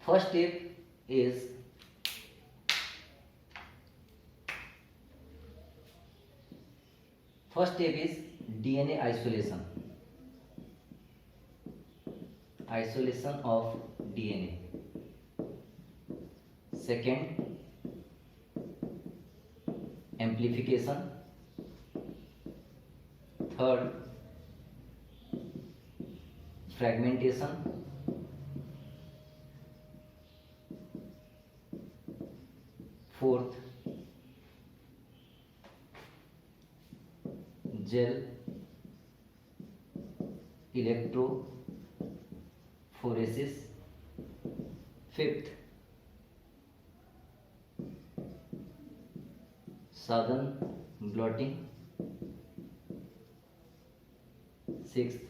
First step is DNA isolation of DNA. Second, amplification. Third, fragmentation. Fourth, gel electrophoresis. Fifth, southern blotting. Sixth,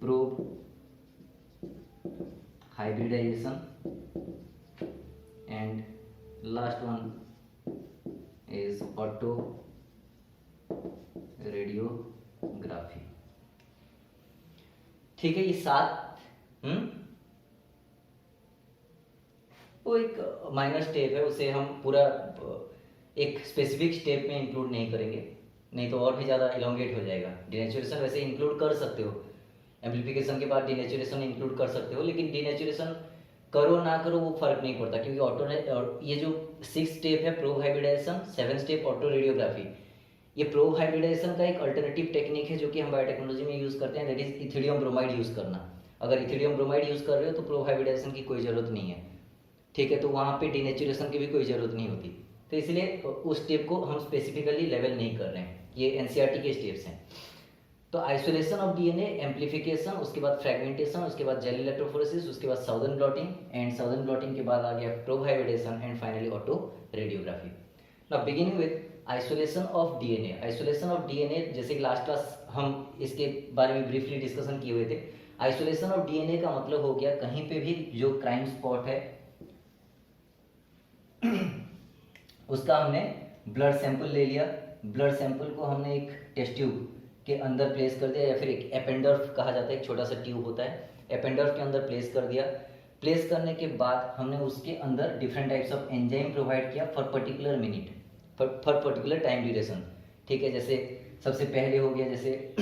probe hybridization. And last one is auto radiography. ठीक है, ये 7 वो एक minor step है, उसे हम पूरा एक स्पेसिफिक स्टेप में इंक्लूड नहीं करेंगे, नहीं तो और भी ज़्यादा इलोंगेट हो जाएगा। डिनेचुरेशन वैसे इंक्लूड कर सकते हो, एम्प्लीफिकेशन के बाद डिनेचुरेशन इंक्लूड कर सकते हो, लेकिन डिनेचुरेशन करो ना करो वो फर्क नहीं पड़ता, क्योंकि ऑटो ये जो 6 स्टेप है probe hybridization, 7 step autoradiography, ये प्रोब हाइब्रिडाइजेशन का एक अल्टरनेटिव टेक्निक है जो कि हम बायोटेक्नोलॉजी में यूज़ करते हैं, that is ethidium bromide use करना। अगर इथिडियम ब्रोमाइड यूज़ कर रहे हो तो प्रोब हाइब्रिडाइजेशन की कोई ज़रूरत नहीं है, ठीक है, तो वहाँ पे डिनेचुरेशन की भी कोई ज़रूरत नहीं होती, तो इसलिए उस स्टेप को हम स्पेसिफिकली लेवल नहीं कर रहे हैं, ये एनसीईआरटी के स्टेप्स हैं। तो आइसोलेशन ऑफ डीएनए, एम्प्लीफिकेशन, उसके बाद फ्रेगमेंटेशन, उसके बाद जेल इलेक्ट्रोफोरेसिस, उसके बाद Southern blotting, and Southern blotting के बाद आ गया probe hybridization, and finally autoradiography. Now beginning with isolation of DNA. Isolation of DNA, जैसे कि लास्ट क्लास हम इसके बारे में ब्रीफली डिस्कशन किए हुए थे। आइसोलेशन ऑफ डीएनए का मतलब हो गया कहीं पे भी जो क्राइम स्पॉट है उसका हमने ब्लड सैंपल ले लिया, ब्लड सैंपल को हमने एक टेस्ट ट्यूब के अंदर प्लेस कर दिया, या फिर एक एपेंडर्फ कहा जाता है, एक छोटा सा ट्यूब होता है, एपेंडर्फ के अंदर प्लेस कर दिया। प्लेस करने के बाद हमने उसके अंदर different types of enzyme provide किया for particular minute, for particular time duration, ठीक है। जैसे सबसे पहले हो गया जैसे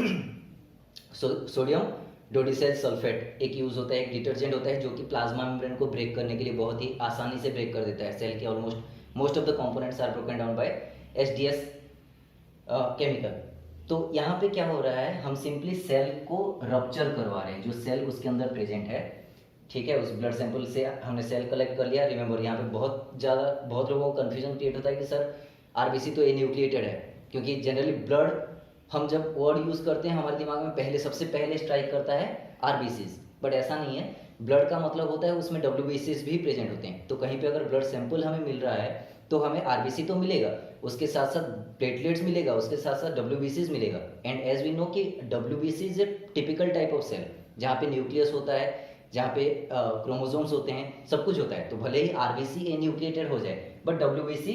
सोडियम डोडिसेल सल्फेट एक यूज़ होता है, एक डिटर्जेंट होता है जो कि प्लाज्मा मेम्ब्रेन को ब्रेक करने के लिए बहुत ही आसानी से ब्रेक कर देता है। सेल के almost most of the components are broken down by SDS chemical. तो यहाँ पे क्या हो रहा है, हम सिंपली सेल को रप्चर करवा रहे हैं, जो सेल उसके अंदर प्रेजेंट है, ठीक है। उस ब्लड सैंपल से हमने सेल कलेक्ट कर लिया। रिमेंबर यहाँ पे बहुत लोगों को कन्फ्यूजन क्रिएट होता है कि सर आरबीसी तो एन्यूक्लिएटेड है, क्योंकि जनरली ब्लड हम जब वर्ड यूज़ करते हैं हमारे दिमाग में सबसे पहले स्ट्राइक करता है आरबीसीज, बट ऐसा नहीं है। ब्लड का मतलब होता है उसमें WBCs भी प्रेजेंट होते हैं। तो कहीं पे अगर ब्लड सैंपल हमें मिल रहा है तो हमें आरबीसी तो मिलेगा, उसके साथ साथ प्लेटलेट्स मिलेगा, उसके साथ साथ WBCs मिलेगा। एंड एज वी नो कि WBC is a typical type of cell, जहाँ पे न्यूक्लियस होता है, जहाँ पे क्रोमोसोम्स होते हैं, सब कुछ होता है। तो भले ही आरबीसी एन्यूक्लिएटेड हो जाए बट WBC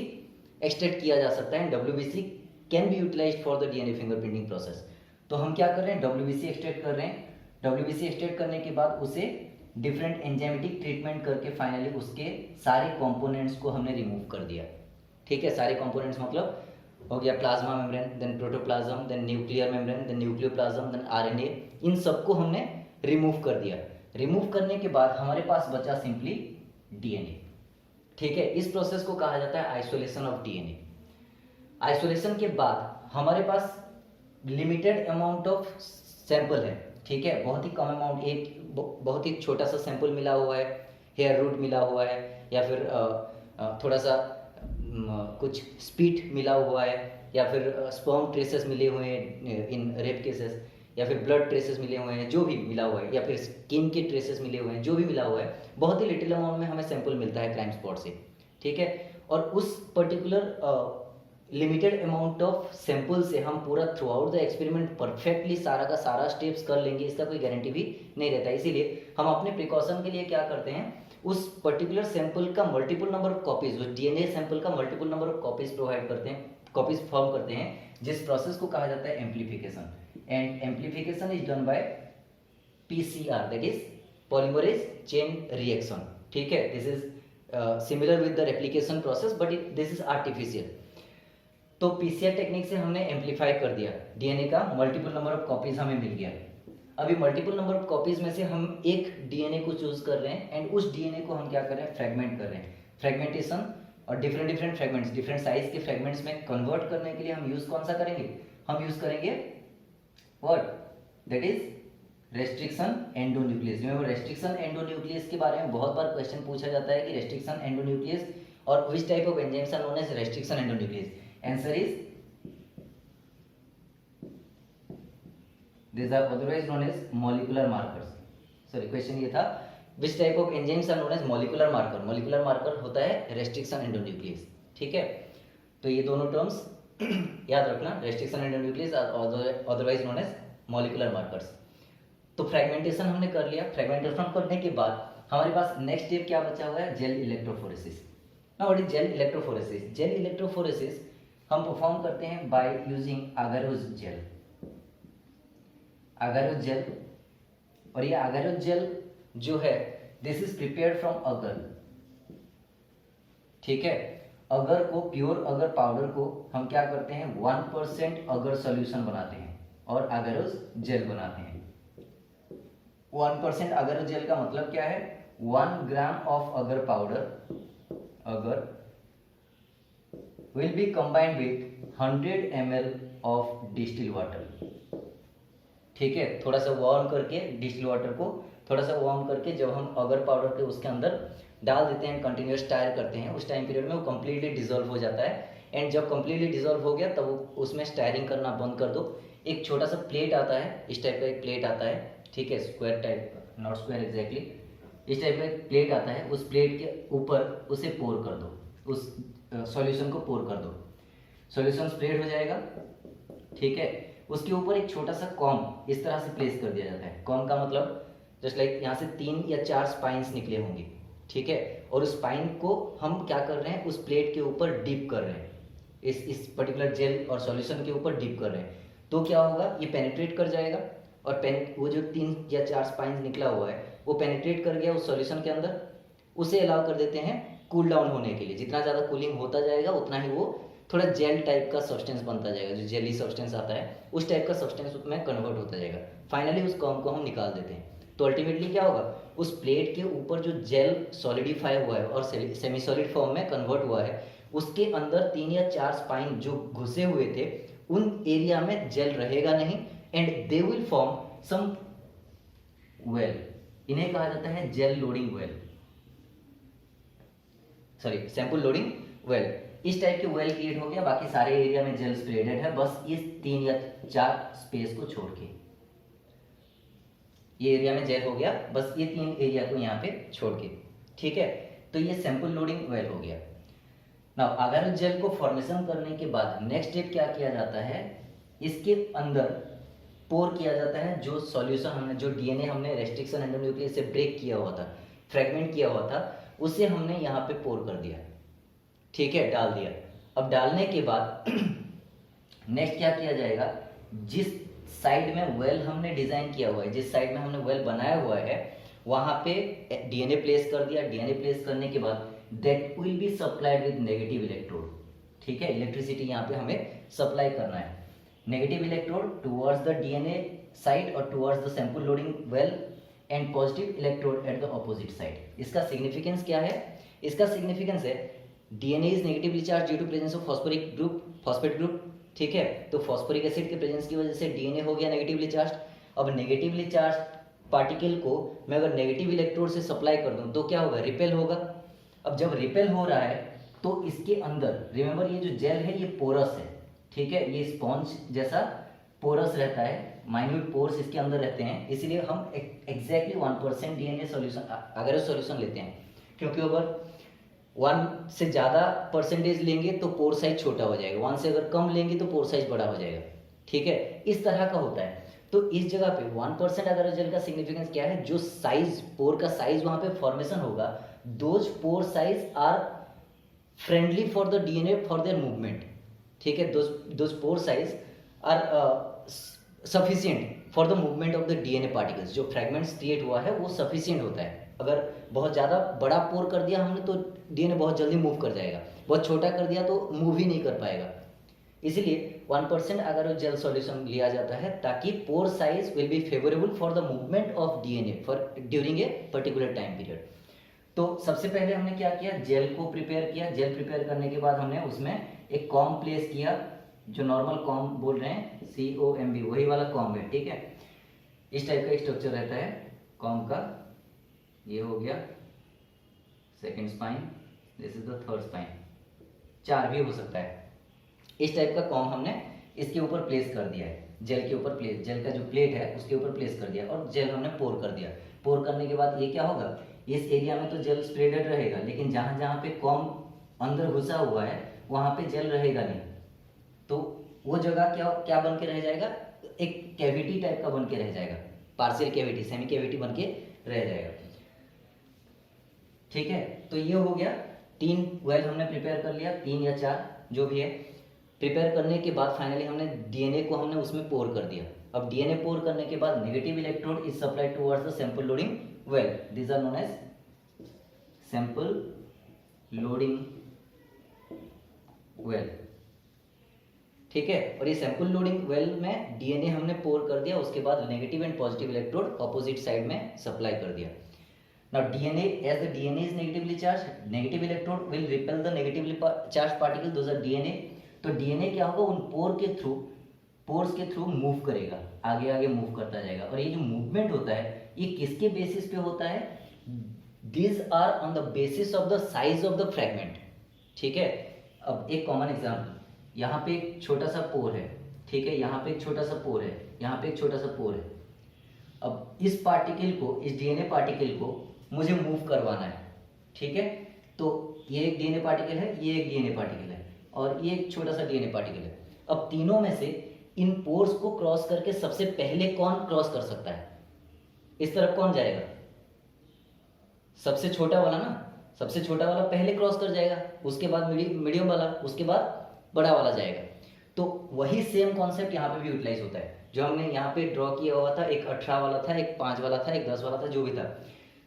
एक्सट्रैक्ट किया जा सकता है, WBC can be utilized for the DNA fingerprinting process. तो हम क्या कर रहे हैं, WBC एक्सट्रैक्ट कर रहे हैं। WBC एक्सट्रैक्ट करने के बाद उसे डिफरेंट एंजाइमेटिक ट्रीटमेंट करके फाइनली उसके सारे कंपोनेंट्स को हमने रिमूव कर दिया, ठीक है। सारे कंपोनेंट्स मतलब हो गया plasma membrane, then protoplasm, then nuclear membrane, then nucleoplasm, then RNA, इन सबको हमने रिमूव कर दिया। रिमूव करने के बाद हमारे पास बचा सिंपली DNA, ठीक है। इस प्रोसेस को कहा जाता है आइसोलेशन ऑफ DNA। आइसोलेशन के बाद हमारे पास लिमिटेड अमाउंट ऑफ सैंपल है, ठीक है, बहुत ही कम अमाउंट, एक बहुत ही छोटा सा सैंपल मिला हुआ है, हेयर रूट मिला हुआ है, या फिर थोड़ा सा कुछ स्पीट मिला हुआ है, या फिर स्पर्म ट्रेसेस मिले हुए हैं इन रेप केसेस, या फिर ब्लड ट्रेसेस मिले हुए हैं, जो भी मिला हुआ है, या फिर स्किन के ट्रेसेस मिले हुए हैं, जो भी मिला हुआ है, बहुत ही लिटिल अमाउंट में हमें सैंपल मिलता है क्राइम स्पॉट से, ठीक है। और उस particular limited amount of sample से हम पूरा through out the experiment perfectly सारा का सारा स्टेप्स कर लेंगे, इसका कोई गारंटी भी नहीं रहता। इसीलिए हम अपने प्रिकॉशन के लिए क्या करते हैं, उस पर्टिकुलर सैंपल का मल्टीपल नंबर ऑफ कॉपीज, उस DNA सैंपल का multiple number of copies provide करते हैं, कॉपीज फॉर्म करते हैं, जिस प्रोसेस को कहा जाता है amplification. And amplification is done by PCR, that is polymerase chain reaction, ठीक है। This is similar with the replication process but this is artificial. तो पीसीआर टेक्निक से हमने एम्पलीफाई कर दिया डीएनए का, मल्टीपल नंबर ऑफ कॉपीज हमें मिल गया। अभी मल्टीपल नंबर ऑफ कॉपीज में से हम एक डीएनए को चूज कर रहे हैं एंड उस डीएनए को हम क्या कर रहे हैं, फ्रेगमेंट कर रहे हैं। फ्रेगमेंटेशन और डिफरेंट फ्रेगमेंट्स, डिफरेंट साइज के फ्रेगमेंट्स में कन्वर्ट करने के लिए हम यूज कौन सा करेंगे, हम यूज करेंगे what, that is restriction endonuclease. Remember restriction endonuclease के बारे में बहुत बार क्वेश्चन पूछा जाता है कि रेस्ट्रिक्शन एंडोन्यूक्लियस और which type of enzymes are known as restriction endonuclease. Answer is these are otherwise known as molecular markers। Sorry question ये था which type of enzymes are known as molecular marker। molecular marker होता है restriction endonuclease, ठीक है। तो ये दोनों terms याद रखना, restriction endonuclease otherwise known as molecular markers। तो फ्रेगमेंटेशन हमने कर लिया। फ्रेगमेंटेशन करने के बाद हमारे पास नेक्स्ट स्टेप क्या बचा हुआ है, jail electrophoresis. Now what is gel electrophoresis. Gel electrophoresis हम परफॉर्म करते हैं बाय यूजिंग अगारोज जेल। अगारोज जेल, और ये अगारोज जेल जो है दिस इज प्रिपेयर्ड फ्रॉम अगर, ठीक है। अगर को, प्योर अगर पाउडर को हम क्या करते हैं, 1% अगर सॉल्यूशन बनाते हैं और अगारोज जेल बनाते हैं। 1% अगर जेल का मतलब क्या है, 1 ग्राम ऑफ अगर पाउडर, अगर will be combined with 100 ml of distil water, ठीक है। थोड़ा सा वार्म करके डिस्टिल वाटर को थोड़ा सा वार्म करके जब हम अगर पाउडर के उसके अंदर डाल देते हैं, कंटिन्यूस स्टायर करते हैं, उस टाइम पीरियड में वो कंप्लीटली डिजोल्व हो जाता है। एंड जब कंप्लीटली डिजोल्व हो गया तब उसमें स्टायरिंग करना बंद कर दो। एक छोटा सा प्लेट आता है, इस टाइप का एक प्लेट आता है, ठीक है, square type, not square exactly, इस टाइप का एक प्लेट आता है। उस प्लेट के ऊपर उसे पोर कर दो, उस सॉल्यूशन को पोर कर दो, सॉल्यूशन स्प्रेड हो जाएगा, ठीक है। उसके ऊपर एक छोटा सा कॉम इस तरह से प्लेस कर दिया जाता है। कॉम का मतलब जस्ट लाइक यहाँ से 3 या 4 स्पाइंस निकले होंगे, ठीक है। और उस स्पाइन को हम क्या कर रहे हैं, उस प्लेट के ऊपर डिप कर रहे हैं, इस पर्टिकुलर जेल और सॉल्यूशन के ऊपर डिप कर रहे हैं। तो क्या होगा, ये पेनिट्रेट कर जाएगा और वो जो 3 या 4 स्पाइंस निकला हुआ है वो पेनिट्रेट कर गया उस सॉल्यूशन के अंदर। उसे अलाउ कर देते हैं कूल डाउन होने के लिए। जितना ज़्यादा कूलिंग होता जाएगा उतना ही वो थोड़ा जेल टाइप का सब्सटेंस बनता जाएगा, जो जेली सब्सटेंस आता है उस टाइप का सब्सटेंस उसमें कन्वर्ट होता जाएगा। फाइनली उस कॉम को हम निकाल देते हैं। तो अल्टीमेटली क्या होगा, उस प्लेट के ऊपर जो जेल सॉलिडिफाई हुआ है और सेमी सॉलिड फॉर्म में कन्वर्ट हुआ है, उसके अंदर 3 या 4 स्पाइन जो घुसे हुए थे उन एरिया में जेल रहेगा नहीं and they will form some well. इन्हें कहा जाता है gel loading well, sorry sample loading well. इस टाइप के वेल क्रिएट हो गया। बाकी सारे एरिया में जेल स्प्रेडेड है, बस इस 3 या 4 स्पेस को छोड़ के ये एरिया में जेल हो गया, बस ये 3 एरिया को यहाँ पे छोड़ के, ठीक है। तो ये सैंपल लोडिंग वेल हो गया। नाउ अगर जेल को फॉर्मेशन करने के बाद नेक्स्ट स्टेप क्या किया जाता है, इसके अंदर पोर किया जाता है जो सॉल्यूशन हमने, जो डीएनए हमने रेस्ट्रिक्शन एंडोन्यूक्लियस से ब्रेक किया हुआ था, फ्रेगमेंट किया हुआ था, उसे हमने यहाँ पे पोर कर दिया, ठीक है, डाल दिया। अब डालने के बाद नेक्स्ट क्या किया जाएगा, जिस साइड में वेल हमने डिजाइन किया हुआ है, जिस साइड में हमने वेल बनाया हुआ है, वहां पे डीएनए प्लेस कर दिया। डीएनए प्लेस करने के बाद that will be supplied with negative electrode, ठीक है। इलेक्ट्रिसिटी यहाँ पे हमें सप्लाई करना है, negative electrode towards the DNA side और towards the sample loading well and positive electrode at the opposite side. इसका सिग्निफिकेंस क्या है, इसका सिग्निफिकेंस है DNA is negatively charge due to presence of phosphoric group, phosphate group, ठीक है। तो phosphoric acid के प्रेजेंस की वजह से डीएनए हो गया नेगेटिवली चार्ज। अब नेगेटिवली चार्ज पार्टिकल को मैं अगर नेगेटिव इलेक्ट्रोड से सप्लाई कर दूं तो क्या होगा, रिपेल होगा। अब जब रिपेल हो रहा है तो इसके अंदर रिमेंबर ये जो जेल है ये पोरस है, ठीक है, ये स्पॉन्ज जैसा पोरस रहता है, माइन्यूट पोर्स इसके अंदर रहते हैं। इसलिए हम एग्जैक्टली 1% डीएनए सॉल्यूशन अगर सॉल्यूशन लेते हैं, क्योंकि अगर 1 से ज़्यादा परसेंटेज लेंगे तो पोर साइज छोटा हो जाएगा, 1 से अगर कम लेंगे तो पोर साइज बड़ा हो जाएगा, ठीक है। इस तरह का होता है। तो इस जगह पे 1% अगर जेल का सिग्निफिकेंस क्या है, जो साइज पोर का साइज वहां पे फॉर्मेशन होगा, those pore size are friendly for the DNA for their movement, ठीक है। Those pore size are sufficient for the movement of the DNA particles. जो फ्रेगमेंट्स क्रिएट हुआ है वो सफिशिएंट होता है। अगर बहुत ज़्यादा बड़ा पोर कर दिया हमने तो डीएनए बहुत जल्दी मूव कर जाएगा, बहुत छोटा कर दिया तो मूव ही नहीं कर पाएगा। इसीलिए 1% अगर वो जेल सॉल्यूशन लिया जाता है ताकि pore size will be favourable for the movement of DNA for during a particular time period. तो सबसे पहले हमने क्या किया, जेल को प्रिपेयर किया। जेल प्रिपेयर करने के बाद हमने उसमें एक कॉम प्लेस किया, जो नॉर्मल कॉम बोल रहे हैं, COMB, वही वाला कॉम है, ठीक है। इस टाइप का स्ट्रक्चर रहता है कॉम का। ये हो गया second spine, this is the third spine, 4 भी हो सकता है। इस टाइप का कॉम हमने इसके ऊपर प्लेस कर दिया है, जेल के ऊपर प्लेस, जेल का जो प्लेट है उसके ऊपर प्लेस कर दिया और जेल हमने पोर कर दिया। पोर करने के बाद ये क्या होगा, इस एरिया में तो जेल स्प्रेडेड रहेगा, लेकिन जहाँ जहाँ पे कॉम अंदर घुसा हुआ है वहाँ पे जेल रहेगा नहीं। तो वो जगह क्या क्या बन के रह जाएगा, एक कैविटी टाइप का बन के रह जाएगा, पार्शियल कैविटी, सेमी कैविटी बन के रह जाएगा, ठीक है। तो ये हो गया 3 वेल हमने प्रिपेयर कर लिया, 3 या 4 जो भी है। प्रिपेयर करने के बाद फाइनली हमने डीएनए को हमने उसमें पोर कर दिया। अब डीएनए पोर करने के बाद negative electrode is supplied towards the sample loading well, these are known as sample loading well, ठीक है। और ये सैंपल लोडिंग वेल में डीएनए हमने पोर कर दिया, उसके बाद negative and positive electrode opposite side में सप्लाई कर दिया। Now DNA, as the DNA is negatively charged, negative electrode will repel the negatively charged particle, those are DNA। तो DNA क्या होगा, उन पोर्स के थ्रू मूव करेगा, आगे आगे मूव करता जाएगा। और ये जो मूवमेंट होता है ये किसके बेसिस पे होता है, these are on the basis of the size of the fragment, ठीक है। अब एक कॉमन एग्जाम्पल, यहाँ पे एक छोटा सा पोर है, ठीक है, यहाँ पे एक छोटा सा पोर है, यहाँ पे एक छोटा सा पोर है। अब इस पार्टिकल को, इस डीएनए पार्टिकल को मुझे मूव करवाना है, ठीक है। तो ये एक डीएनए पार्टिकल है, ये एक डीएनए पार्टिकल है और ये एक छोटा सा डीएनए पार्टिकल है। अब तीनों में से इन पोर्स को क्रॉस करके सबसे पहले कौन क्रॉस कर सकता है, इस तरफ कौन जाएगा, सबसे छोटा वाला ना, सबसे छोटा वाला पहले क्रॉस कर जाएगा, उसके बाद मीडियम वाला, उसके बाद बड़ा वाला जाएगा। तो वही सेम कॉन्सेप्ट यहाँ पे भी यूटिलाइज होता है। जो हमने यहाँ पे ड्रॉ किया हुआ था, एक 18 वाला था, एक 5 वाला था, एक 10 वाला था, जो भी था।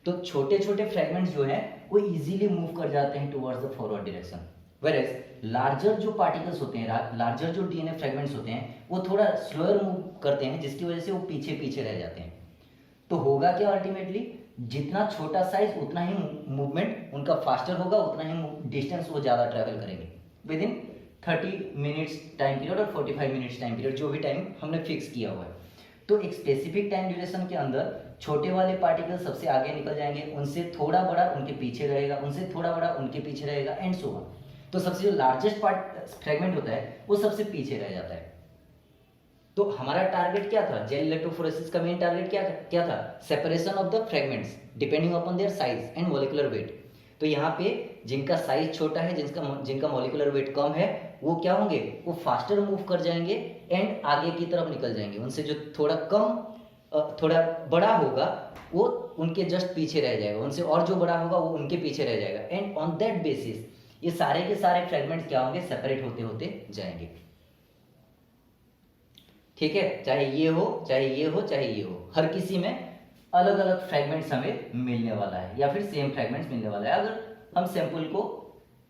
तो छोटे छोटे फ्रेगमेंट्स जो है वो इजीली मूव कर जाते हैं towards the forward direction, whereas larger जो पार्टिकल्स होते हैं, लार्जर जो डीएनए फ्रेगमेंट्स होते हैं वो थोड़ा स्लोअर मूव करते हैं, जिसकी वजह से वो पीछे पीछे रह जाते हैं। तो होगा क्या अल्टीमेटली, जितना छोटा साइज उतना ही मूवमेंट उनका फास्टर होगा, उतना ही डिस्टेंस वो ज़्यादा ट्रैवल करेंगे with in 30 minutes time period और 45 मिनट्स टाइम पीरियड, जो भी टाइम हमने फिक्स किया हुआ है। तो एक स्पेसिफिक टाइम ड्यूरेशन के अंदर छोटे वाले पार्टिकल सबसे आगे निकल जाएंगे, उनसे थोड़ा बड़ा उनके पीछे रहेगा, उनसे थोड़ा बड़ा उनके पीछे रहेगा, एंड सो ऑन। तो सबसे जो लार्जेस्ट फ्रेगमेंट होता है वो सबसे पीछे रह जाता है। तो हमारा टारगेट क्या था, जेल इलेक्ट्रोफोरेसिस का मेन टारगेट क्या था, separation of the fragments depending upon their size and molecular weight. तो यहाँ पे जिनका साइज छोटा है, जिनका मॉलिक्यूलर वेट कम है, वो क्या होंगे, वो फास्टर मूव कर जाएंगे एंड आगे की तरफ निकल जाएंगे। उनसे जो थोड़ा कम, थोड़ा बड़ा होगा वो उनके जस्ट पीछे रह जाएगा, उनसे और जो बड़ा होगा वो उनके पीछे रह जाएगा। एंड ऑन दैट बेसिस ये सारे के सारे फ्रेगमेंट्स क्या होंगे, सेपरेट होते होते जाएंगे, ठीक है। चाहे ये हो, चाहे ये हो, चाहे ये हो, हर किसी में अलग अलग फ्रेगमेंट्स हमें मिलने वाला है या फिर सेम फ्रेगमेंट्स मिलने वाला है। अगर हम सैंपल को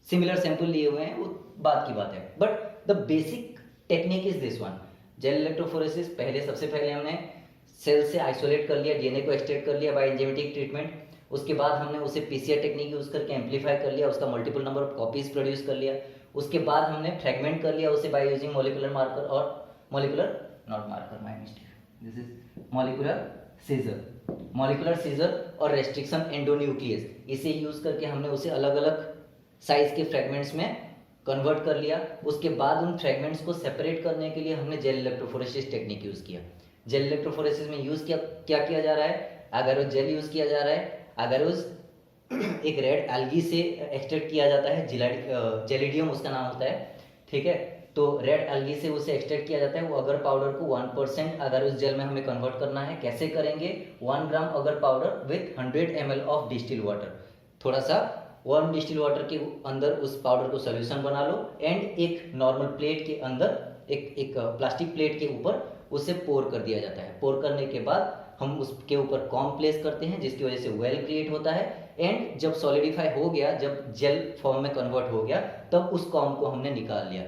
सिमिलर सैंपल लिए हुए हैं वो बात की बात है, but the basic technique is this one. Gel electrophoresis, सबसे पहले हमने सेल से आइसोलेट कर लिया, डीएनए को एक्सट्रैक्ट कर लिया बाय एंजाइमेटिक ट्रीटमेंट। उसके बाद हमने उसे पीसीआर टेक्निक यूज करके एम्पलीफाई कर लिया, उसका multiple number of copies produce कर लिया। उसके बाद हमने फ्रेगमेंट कर लिया उसे बाय यूजिंग मॉलिक्यूलर मार्कर और molecular not marker, my mistake, this is molecular scissor और रेस्ट्रिक्शन एंडोन्यूक्लियस। इसे यूज करके हमने उसे अलग अलग साइज के फ्रेगमेंट्स में कन्वर्ट कर लिया। उसके बाद उन फ्रेगमेंट्स को सेपरेट करने के लिए हमने जेल इलेक्ट्रोफोरेसिस टेक्निक यूज किया। जेल इलेक्ट्रोफोरेसिस में यूज क्या किया जा रहा है, अगर वो जेल यूज किया जा रहा है, अगर उस एक रेड एल्गी से एक्सट्रैक्ट किया जाता है, जेलिडियम उसका नाम होता है, ठीक है। तो रेड एल्गी से उसे एक्सट्रैक्ट किया जाता है। वो अगर पाउडर को 1% अगर उस जेल में हमें कन्वर्ट करना है, कैसे करेंगे, 1 ग्राम अगर powder with 100 ml of distil water, थोड़ा सा वार्म डिस्टिल वाटर के अंदर उस पाउडर को सोल्यूशन बना लो एंड एक नॉर्मल प्लेट के अंदर, एक प्लास्टिक प्लेट के ऊपर उसे पोर कर दिया जाता है। पोर करने के बाद हम उसके ऊपर कॉम प्लेस करते हैं, जिसकी वजह से वेल क्रिएट होता है। एंड जब सॉलिडिफाई हो गया, जब जेल फॉर्म में कन्वर्ट हो गया, तब उस कॉम को हमने निकाल लिया।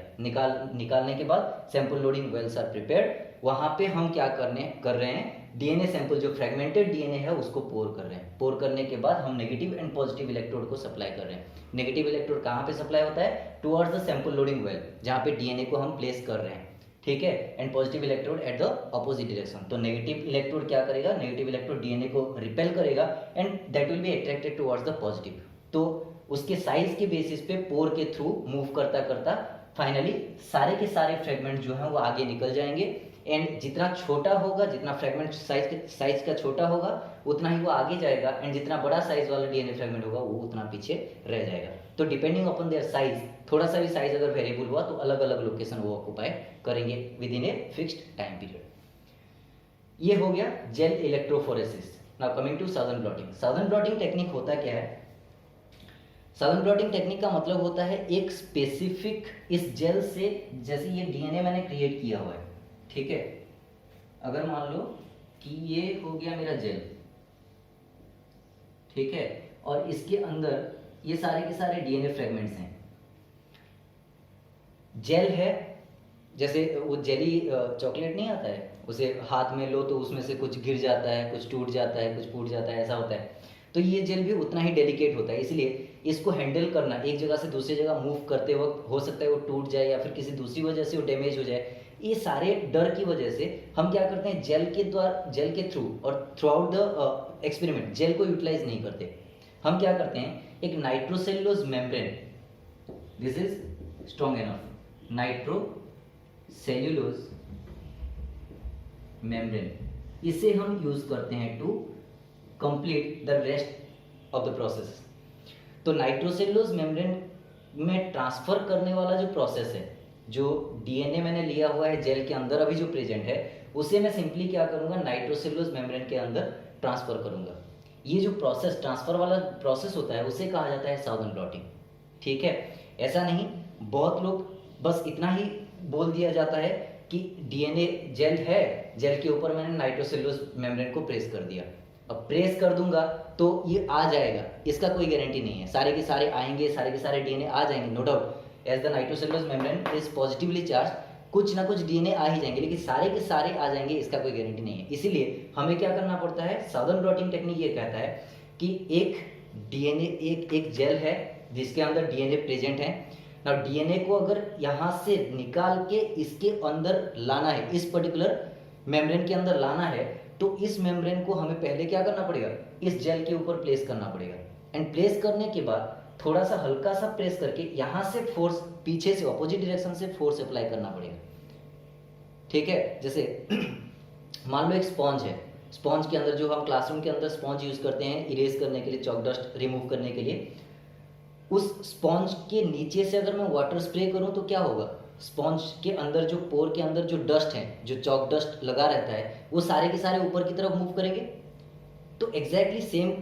निकालने के बाद sample loading wells are prepared. वहाँ पे हम क्या कर रहे हैं, डीएनए सैंपल जो फ्रेगमेंटेड डीएनए है उसको पोर कर रहे हैं। पोर करने के बाद हम नेगेटिव एंड पॉजिटिव इलेक्ट्रोड को सप्लाई कर रहे हैं। नेगेटिव इलेक्ट्रोड कहाँ पे सप्लाई होता है, towards the sample loading well, जहाँ पे डीएनए को हम प्लेस कर रहे हैं, ठीक है। And positive electrode at the opposite direction. तो नेगेटिव इलेक्ट्रोड क्या करेगा, नेगेटिव इलेक्ट्रोड डीएनए को रिपेल करेगा and that will be attracted towards the positive. तो उसके साइज के बेसिस पे पोर के थ्रू मूव करता करता फाइनली सारे के सारे फ्रेगमेंट जो हैं वो आगे निकल जाएंगे। एंड जितना छोटा होगा, जितना फ्रेगमेंट साइज का छोटा होगा उतना ही वो आगे जाएगा, एंड जितना बड़ा साइज वाला डीएनए फ्रेगमेंट होगा वो उतना पीछे रह जाएगा। तो डिपेंडिंग अपॉन देयर साइज, थोड़ा सा भी साइज अगर वेरिएबल हुआ तो अलग अलग लोकेशन वो ऑक्यूपाई करेंगे within a fixed time period. ये हो गया gel electrophoresis. Now coming to Southern blotting. Southern blotting technique होता क्या है, साउदर्न ब्लॉटिंग टेक्निक का मतलब होता है एक स्पेसिफिक इस जेल से, जैसे ये डीएनए मैंने क्रिएट किया हुआ है, ठीक है। अगर मान लो कि ये हो गया मेरा जेल, ठीक है, और इसके अंदर ये सारे के सारे डीएनए फ्रेगमेंट्स हैं। जेल है, जैसे वो जेली चॉकलेट नहीं आता है, उसे हाथ में लो तो उसमें से कुछ गिर जाता है, कुछ टूट जाता है, कुछ फूट जाता है, ऐसा होता है। तो ये जेल भी उतना ही डेलिकेट होता है, इसलिए इसको हैंडल करना, एक जगह से दूसरी जगह मूव करते वक्त हो सकता है वो टूट जाए या फिर किसी दूसरी वजह से वो डैमेज हो जाए। ये सारे डर की वजह से हम क्या करते हैं, जेल के थ्रू और throughout the experiment gel को यूटिलाइज नहीं करते। हम क्या करते हैं, एक nitrocellulose membrane, this is strong enough, nitrocellulose membrane, इसे हम यूज करते हैं to complete the rest of the process. तो नाइट्रोसेल्यूलोज मेम्ब्रेन में ट्रांसफर करने वाला जो प्रोसेस है, जो डीएनए मैंने लिया हुआ है जेल के अंदर अभी जो प्रेजेंट है, उसे मैं सिंपली क्या करूंगा, नाइट्रोसेल्यूलोज मेम्ब्रेन के अंदर ट्रांसफर करूंगा। ये जो प्रोसेस, ट्रांसफर वाला प्रोसेस होता है, उसे कहा जाता है साउदर्न ब्लॉटिंग, ठीक है। ऐसा नहीं, बहुत लोग बस इतना ही बोल दिया जाता है कि डीएनए जेल है, जेल के ऊपर मैंने नाइट्रोसेल्यूलोज मेम्ब्रेन को प्रेस कर दिया। अब प्रेस कर दूंगा तो ये आ जाएगा, इसका कोई गारंटी नहीं है। सारे के सारे आएंगे, सारे के सारे डीएनए आ जाएंगे, no doubt, as the nitrocellulose membrane is positively charge, कुछ ना कुछ डीएनए आ ही जाएंगे, लेकिन सारे के सारे आ जाएंगे इसका कोई गारंटी नहीं है। इसीलिए हमें क्या करना पड़ता है, साउदर्न ब्लॉटिंग टेक्निक ये कहता है कि एक डीएनए, एक जेल है जिसके अंदर डीएनए प्रेजेंट है। नाउ डीएनए को अगर यहाँ से निकाल के इसके अंदर लाना है, इस पर्टिकुलर मेम्ब्रेन के अंदर लाना है, तो इस मेम्ब्रेन को हमें पहले क्या करना पड़ेगा, इस जेल के ऊपर प्लेस करना पड़ेगा। एंड प्लेस करने के बाद थोड़ा सा हल्का सा प्रेस करके यहाँ से फोर्स, पीछे से ऑपोजिट डायरेक्शन से फोर्स अप्लाई करना पड़ेगा, ठीक है। जैसे मान लो एक स्पॉन्ज है, स्पॉन्ज के अंदर जो हम क्लासरूम के अंदर स्पॉन्ज यूज करते हैं इरेज करने के लिए, चॉक डस्ट रिमूव करने के लिए, उस स्पॉन्ज के नीचे से अगर मैं वाटर स्प्रे करूं तो क्या होगा, स्पॉन्ज के अंदर जो पोर के अंदर जो डस्ट है, जो चॉक डस्ट लगा रहता है, वो सारे के सारे ऊपर की तरफ मूव करेंगे। तो एग्जैक्टली सेम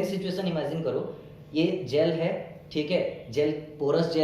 सिचुएशन इमेजिन करो, ये जेल है, ठीक है, जेल पोरस जेल